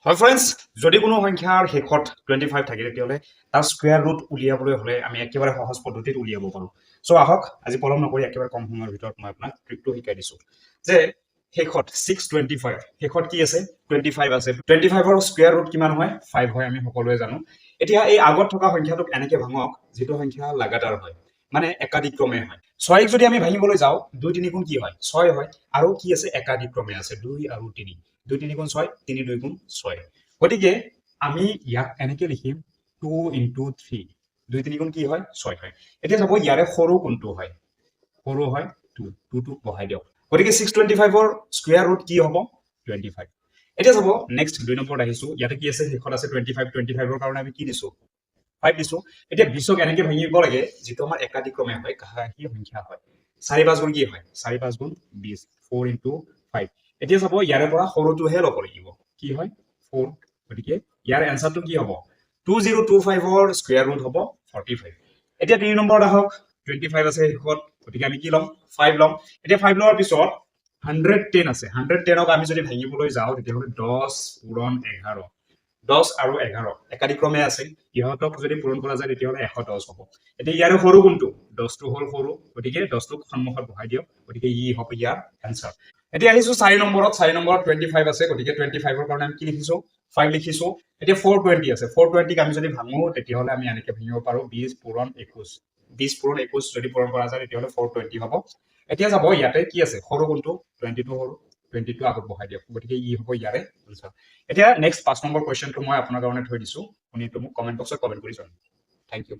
হয় ফ্ৰেন্ডছ, যদি কোনো সংখ্যাৰ শেষত 25 থাকে তেতিয়াহ'লে তাৰ স্কুৱেৰ ৰুট উলিয়াবলৈ হ'লে আমি একেবাৰে সহজ পদ্ধতিত উলিয়াব পাৰোঁ। চ' আহক আজি পলম নকৰি একেবাৰে কম সময়ৰ ভিতৰত মই আপোনাক ট্ৰিকটো শিকাই দিছোঁ যে শেষত 625 শেষত কি আছে 25 আছে 25ৰ স্কুৱেৰ ৰুট কিমান হয় 5 হয় আমি সকলোৱে জানো। এতিয়া এই আগত থকা সংখ্যাটোক এনেকে ভাঙক যিটো সংখ্যা লাগাতাৰ হয় মানে একাদিক্ৰমে হয়। 6ক যদি আমি ভাঙিবলৈ যাওঁ 2 3 গুণ কি হয় 6 হয় আৰু কি আছে একাদিক্ৰমে আছে 2 আৰু 3 2 3 গুণ 6 3 2 গুণ 6 গতিকে আমি ইয়াক এনেকে লিখিম 2 into 3 2 3 গুণ কি হয় 6 হয়। এতিয়া চাব ইয়াৰে সৰু কোনটো হয় সৰু হয় 2 টোক বহাই দিয়ক গতিকে 625ৰ স্কুৱেৰ ৰুট কি হ'ব 25। এতিয়া চাব নেক্সট 2 নম্বৰত আহিছো ইয়াতে কি আছে শেষত আছে 25ৰ কাৰণে আমি কি দিছো 5 দিছো। এতিয়া 20ক এনেকে ভাঙিব লাগে যিটো আমাৰ একাদিক্ৰমে হয় ঘাটাঘাটি সংখ্যা হয় 4 5 গুণ কি হয় 4 5 গুণ 20 4 into 5। এতিয়া চাব ইয়াৰে পৰা সৰুটোহে ল'ব লাগিব কি হয় 4 গতিকে ইয়াৰ এনসাৰটো কি হ'ব 2025ৰ স্কুৱেৰ ৰুট হ'ব 45। এতিয়া 3 নম্বৰত আহক 25 আছে শেষত গতিকে আমি কি ল'ম 5 ল'ম। এতিয়া 5 লোৱাৰ পিছত 110 আছে 110ক আমি যদি ভাঙিবলৈ যাওঁ তেতিয়াহ'লে 10 পূৰণ 11 10 আৰু 11 একাদিক্ৰমে আছে ইহঁতক যদি পূৰণ কৰা যায় তেতিয়াহ'লে 110 হ'ব। এতিয়া ইয়াৰে সৰু কোনটো 10টো হ'ল সৰু গতিকে 10টোক সন্মুখত বহাই দিয়ক গতিকে ই হ'ব ইয়াৰ এনসাৰ। এতিয়া আহিছো 4 নম্বৰত 25 আছে গতিকে 25ৰ কাৰণে আমি কি লিখিছো 5 লিখিছো। এতিয়া 420 আছে 420ক আমি যদি ভাঙো তেতিয়াহ'লে আমি এনেকে ভাঙিব পাৰো 20 পূৰণ 21 20 পূৰণ 21 যদি পূৰণ কৰা যায় তেতিয়াহ'লে 420 হ'ব। এতিয়া যাব ইয়াতে কি আছে সৰু কোনটো 22 সৰু 22 আগত বহাই দিয়ক গতিকে ই হ'ব ইয়াৰে আনসাৰ। এতিয়া নেক্সট 5 নম্বৰ কুৱেশ্যনটো মই আপোনাৰ কাৰণে থৈ দিছো আপুনি এইটো মোক কমেন্ট বক্সত কমেন্ট কৰি জনাব। Thank U.